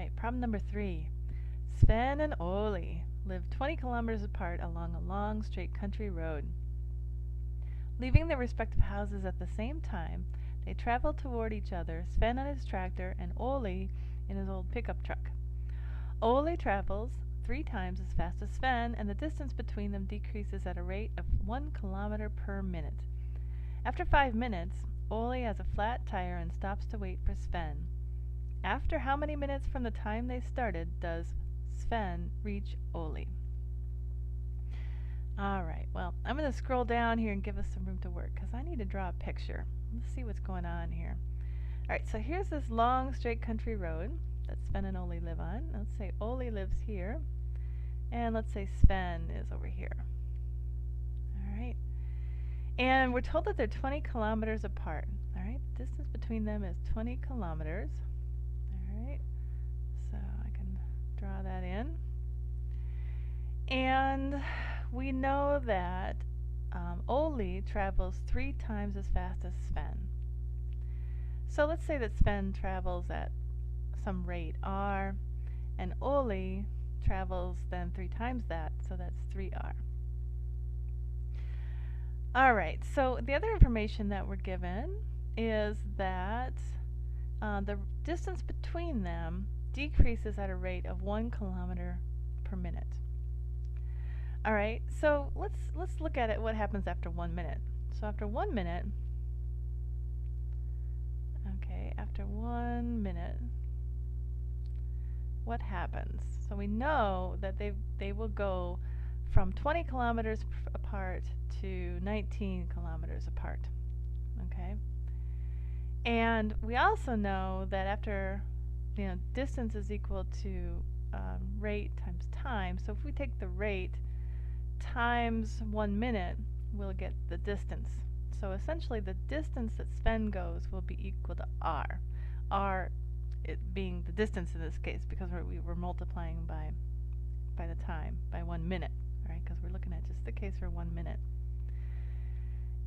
right, problem number 3. Sven and Ole live 20 kilometers apart along a long, straight country road. Leaving their respective houses at the same time, they travel toward each other, Sven on his tractor and Ole in his old pickup truck. Ole travels 3 times as fast as Sven, and the distance between them decreases at a rate of 1 kilometer per minute. After 5 minutes, Ole has a flat tire and stops to wait for Sven. After how many minutes from the time they started does Sven reach Ole? Alright, well, I'm going to scroll down here and give us some room to work because I need to draw a picture. Let's see what's going on here. Alright, so here's this long, straight country road that Sven and Ole live on. Let's say Ole lives here, and let's say Sven is over here. Alright, and we're told that they're 20 kilometers apart. Alright, the distance between them is 20 kilometers. Alright, so I can draw that in. And we know that Ole travels 3 times as fast as Sven. So let's say that Sven travels at some rate r, and Ole travels then 3 times that, so that's 3r. Alright, so the other information that we're given is that the distance between them decreases at a rate of 1 kilometer per minute. Alright, so let's look at it, what happens after 1 minute. So after 1 minute, after 1 minute, what happens? So we know that they will go from 20 kilometers apart to 19 kilometers apart. Okay? And we also know that after, distance is equal to rate times time. So if we take the rate times 1 minute, we'll get the distance. So essentially the distance that Sven goes will be equal to r. R it being the distance in this case because we were multiplying by the time, by 1 minute, right? Because we're looking at just the case for 1 minute.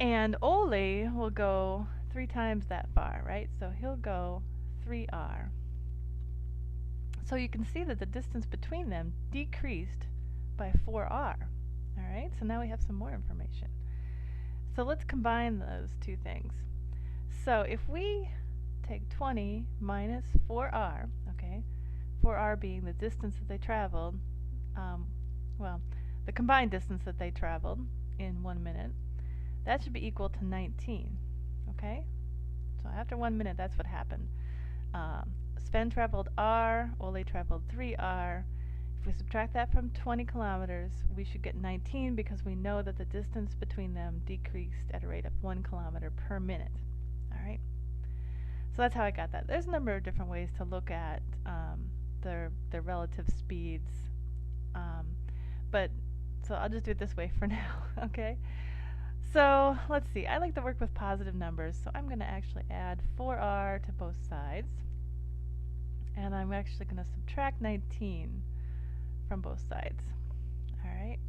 And Ole will go 3 times that far, right? So he'll go 3r. So you can see that the distance between them decreased by 4r. Alright, so now we have some more information. So let's combine those two things. So if we take 20 minus 4r, 4r being the distance that they traveled, the combined distance that they traveled in 1 minute, that should be equal to 19. Okay? So after 1 minute, that's what happened. Sven traveled r, Ole traveled 3r. If we subtract that from 20 kilometers, we should get 19 because we know that the distance between them decreased at a rate of 1 kilometer per minute. Alright? So that's how I got that. There's a number of different ways to look at their relative speeds. So I'll just do it this way for now. Okay? So let's see. I like to work with positive numbers, so I'm going to actually add 4r to both sides. And I'm actually going to subtract 19 from both sides. Alright?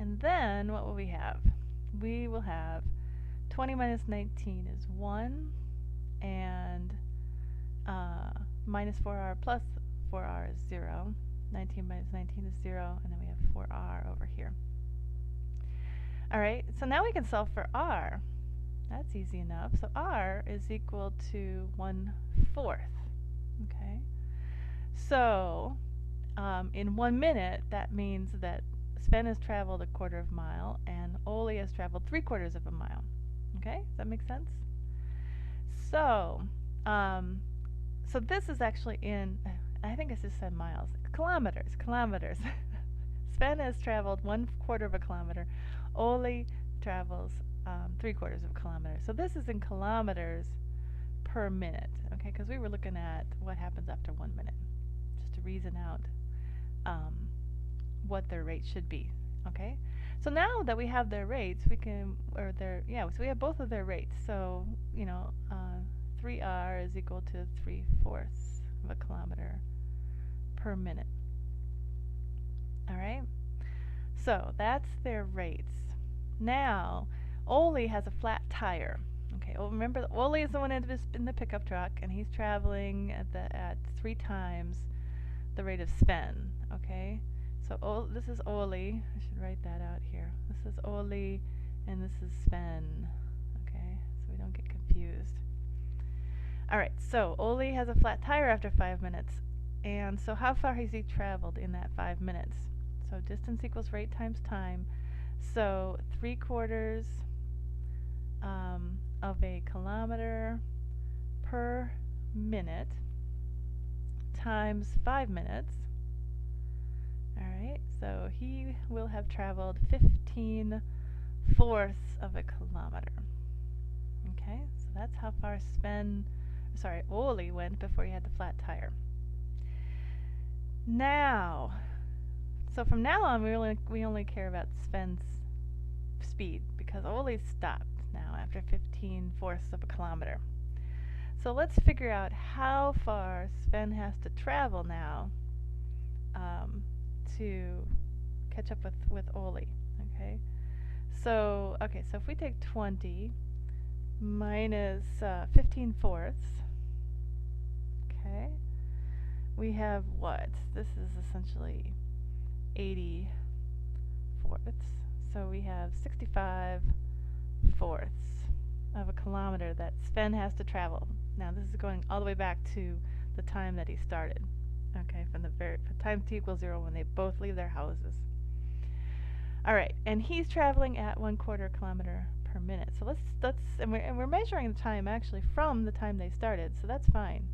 And then what will we have? We will have 20 minus 19 is 1, and minus 4r plus 4r is 0. 19 minus 19 is 0, and then we have 4r over here. Alright, so now we can solve for r. That's easy enough. So r is equal to 1/4. Okay? So in 1 minute, that means that Sven has traveled 1/4 of a mile and Ole has traveled 3/4 of a mile. Okay? Does that make sense? So, so this is actually in, I think I just said miles, kilometers. Sven has traveled 1/4 of a kilometer. Ole travels 3/4 of a kilometer. So this is in kilometers per minute. Okay? Because we were looking at what happens after 1 minute, just to reason out what their rate should be. Okay, so now that we have their rates, we can, so we have both of their rates. So 3r is equal to 3/4 of a kilometer per minute. All right, so that's their rates. Now Ole has a flat tire. Okay, well, remember that Ole is the one in the pickup truck, and he's traveling at 3 times the rate of Sven, okay? So this is Oli. I should write that out here. This is Oli, and this is Sven, okay? So we don't get confused. All right, so Oli has a flat tire after 5 minutes. And so how far has he traveled in that 5 minutes? So distance equals rate times time. So 3/4 of a kilometer per minute times 5 minutes. Alright, so he will have traveled 15/4 of a kilometer. Okay, so that's how far Oli went before he had the flat tire. Now, so from now on we only care about Sven's speed because Oli's stopped now after 15/4 of a kilometer. So let's figure out how far Sven has to travel now to catch up with Oli. Okay, so if we take 20 minus 15/4, okay, we have what? This is essentially 80/4. So we have 65/4 of a kilometer that Sven has to travel. Now this is going all the way back to the time that he started. Okay, from time t equals 0 when they both leave their houses. Alright, and he's traveling at 1/4 kilometer per minute. So and we're measuring the time actually from the time they started, so that's fine.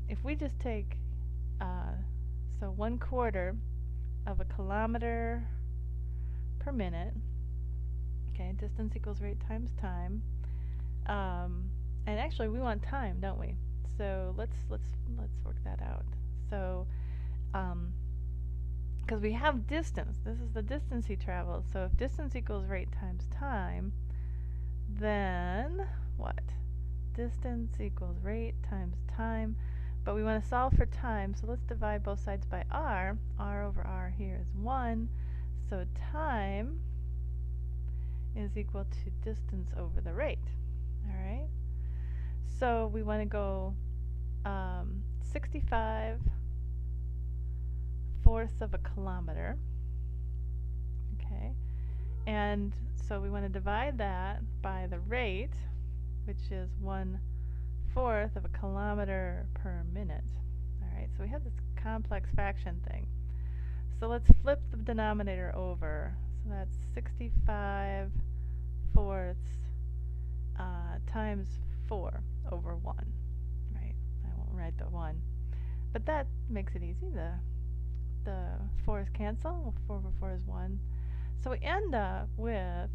If we just take so 1/4 of a kilometer per minute, okay, distance equals rate times time, and actually we want time, don't we? So let's work that out. So because we have distance, this is the distance he traveled. So if distance equals rate times time, then what? Distance equals rate times time. But we want to solve for time, so let's divide both sides by r. R over r here is 1. So time is equal to distance over the rate. Alright? So we want to go 65/4 of a kilometer. Okay? And so we want to divide that by the rate, which is 1/4 of a kilometer per minute. Alright, so we have this complex fraction thing. So let's flip the denominator over. So that's 65/4 times 4 over 1. Right? I won't write the 1. But that makes it easy. The 4's cancel. 4 over 4 is 1. So we end up with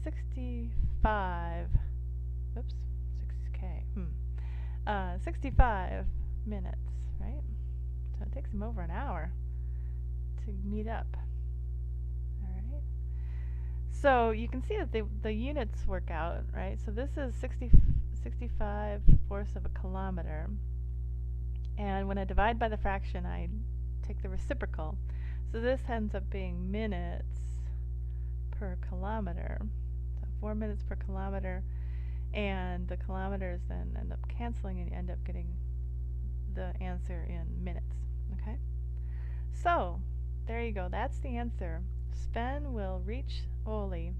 65 minutes, right? So it takes him over an hour to meet up. Alright. So you can see that the units work out, right? So this is 65/4 of a kilometer. And when I divide by the fraction, I take the reciprocal. So this ends up being minutes per kilometer. So 4 minutes per kilometer. And the kilometers then end up canceling and you end up getting the answer in minutes. Okay? So, there you go. That's the answer. Sven will reach Oli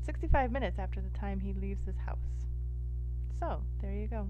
65 minutes after the time he leaves his house. So, there you go.